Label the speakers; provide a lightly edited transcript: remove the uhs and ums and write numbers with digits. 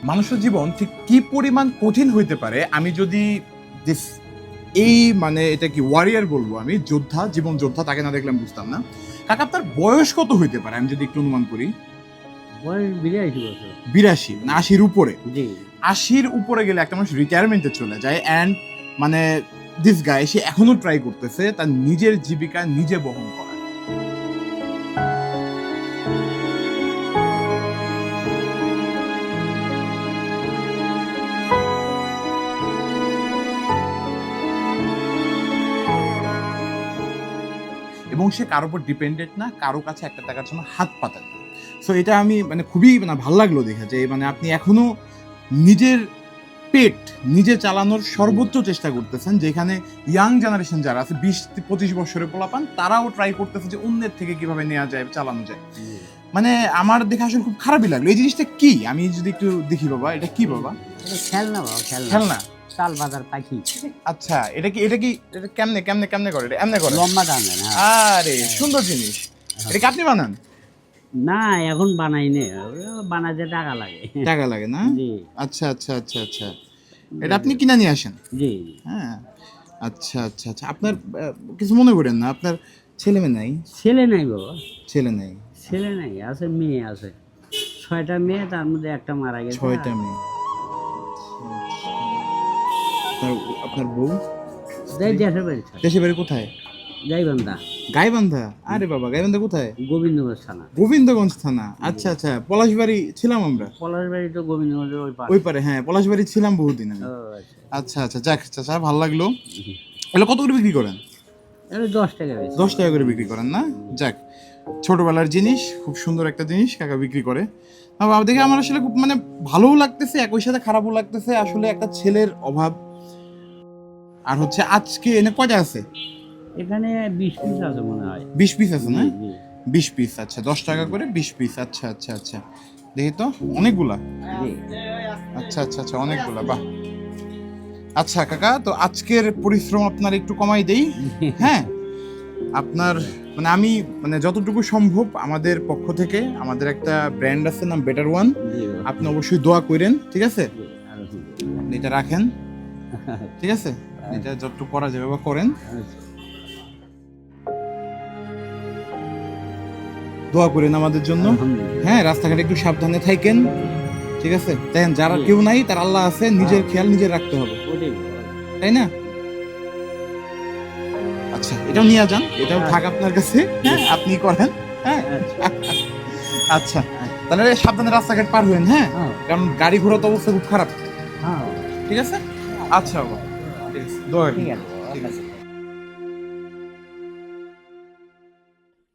Speaker 1: মানুষের জীবন ঠিক কি পরিমাণ কঠিন হইতে পারে আমি যদি এই মানে এটা কি ওয়ারিয়ার বলবো, আমি যোদ্ধা, জীবন যোদ্ধা, তাকে না দেখলে আমি বুঝতাম না। কাকা আপনার বয়স কত হইতে পারে আমি যদি একটু অনুমান করি?
Speaker 2: বয়স 82 বছর।
Speaker 1: 82 না 80-র উপরে?
Speaker 2: জি।
Speaker 1: 80-র উপরে গেলে একটা মানুষ রিটায়ারমেন্টে চলে যায়, অ্যান্ড মানে দিস গাই সে এখনো ট্রাই করতেছে তার নিজের জীবিকা নিজে বহন করা। এবং সে কারোর উপর ডিপেন্ডেন্ট না, কারো কাছে একটা টাকার জন্য হাত পাতেন না। সো এটা আমি মানে খুবই মানে ভালো লাগলো দেখে যে মানে আপনি এখনো নিজের পেট নিজে চালানোর সর্বোচ্চ চেষ্টা করতেছেন, যেখানে ইয়াং জেনারেশন যারা আছে 20-25 বছরের পোলাপান তারাও ট্রাই করতেছে যে অন্যের থেকে কিভাবে নেওয়া যায়, চালানো যায়। মানে আমার দেখে আসলে খুব খারাপই লাগলো। এই জিনিসটা কি আমি যদি একটু দেখি বাবা, এটা কি বাবা?
Speaker 2: এটা খেলনা বাবা,
Speaker 1: খেলনা?
Speaker 2: চাল বাজার পাখি।
Speaker 1: আচ্ছা, এটা কেমনে করে? এটা এমনে করে?
Speaker 2: লম্বা টানে না?
Speaker 1: আরে সুন্দর জিনিস। এটা কি আপনি বানান?
Speaker 2: না, এখন বানাই নে, বানাতে টাকা লাগে।
Speaker 1: টাকা লাগে না?
Speaker 2: জি
Speaker 1: আচ্ছা আচ্ছা আচ্ছা আচ্ছা, এটা আপনি কিনা নিয়ে আসেন?
Speaker 2: জি।
Speaker 1: হ্যাঁ, আচ্ছা আচ্ছা আচ্ছা। আপনার কিছু মনে করেন না, আপনার ছেলে মেয়ে নাই?
Speaker 2: ছেলে নাই বাবা,
Speaker 1: ছেলে নাই?
Speaker 2: ছেলে নাই, আছে মেয়ে আছে। 6টা মেয়ে, তার মধ্যে একটা মারা গেছে।
Speaker 1: 6টা মেয়ে। আপনার বউ?
Speaker 2: যাই দেশের বাড়ি থাকে।
Speaker 1: দেশের বাড়ি কোথায়?
Speaker 2: গাইবান্ধা।
Speaker 1: গাইবান্ধা? আরে বাবা, গাইবান্ধা কোথায়?
Speaker 2: গোবিন্দগঞ্জ থানা।
Speaker 1: গোবিন্দগঞ্জ থানা? আচ্ছা আচ্ছা, পলাশবাড়ি ছিলাম আমরা।
Speaker 2: পলাশ বাড়ি তো গোবিন্দগঞ্জের ওই পাশে।
Speaker 1: ওই পারে, হ্যাঁ পলাশবাড়ি ছিলাম বহুদিন আমি।
Speaker 2: ও আচ্ছা।
Speaker 1: আচ্ছা আচ্ছা, যাক চাচা ভালো লাগলো। এগুলো কত করে বিক্রি করেন?
Speaker 2: এটা 10 টাকা বেশি।
Speaker 1: 10 টাকা করে বিক্রি করেন না? যাক, ছোটবেলার জিনিস, খুব সুন্দর একটা জিনিস কাকা বিক্রি করে। বাবা দেখে আমার আসলে খুব মানে ভালোও লাগতেছে, একই সাথে খারাপও লাগতেছে। আসলে একটা ছেলের অভাব। আর হচ্ছে আজকে এনে কয়টা আছে?
Speaker 2: এখানে 20 পিস আছে মনে হয়।
Speaker 1: 20 পিস আছে না?
Speaker 2: জি, জি।
Speaker 1: 20 পিস, আচ্ছা 10 টাকা করে 20 পিস। আচ্ছা আচ্ছা আচ্ছা, দেখি তো অনেকগুলা।
Speaker 2: জি।
Speaker 1: আচ্ছা আচ্ছা আচ্ছা, অনেকগুলা, বাহ। আচ্ছা কাকা, তো আজকের পরিশ্রম আপনার একটু কমাই দেই। হ্যাঁ, আপনার মানে আমি মানে যতটুকু সম্ভব আমাদের পক্ষ থেকে, আমাদের একটা ব্র্যান্ড আছে নাম বেটার ওয়ান,
Speaker 2: জি,
Speaker 1: আপনি অবশ্যই দোয়া করেন, ঠিক আছে?
Speaker 2: জি,
Speaker 1: আপনি এটা রাখেন, ঠিক আছে? এটা যতটুকু করা যাবে বা করেন, দোয়া করেন আমাদের জন্য।
Speaker 2: আলহামদুলিল্লাহ।
Speaker 1: হ্যাঁ, রাস্তাঘাটে একটু সাবধানে থাকেন, ঠিক আছে? দেখেন যারা কেউ নাই, তার আল্লাহ আছে, নিজের খেয়াল নিজে রাখতে হবে,
Speaker 2: ওটাই।
Speaker 1: তাই না? আচ্ছা, এটাও নিয়ে যান, এটাও থাক আপনার কাছে। হ্যাঁ, আপনি করেন। হ্যাঁ, আচ্ছা, তাহলে সাবধানে রাস্তাঘাট পার হবেন। হ্যাঁ,
Speaker 2: হ্যাঁ।
Speaker 1: কারণ গাড়ি ঘোড়া তো অবস্থা খুব খারাপ,
Speaker 2: হ্যাঁ,
Speaker 1: ঠিক আছে? আচ্ছা বাবা, ঠিক আছে, দোয়া করেন।
Speaker 2: ঠিক আছে।
Speaker 1: ঠিক আছে।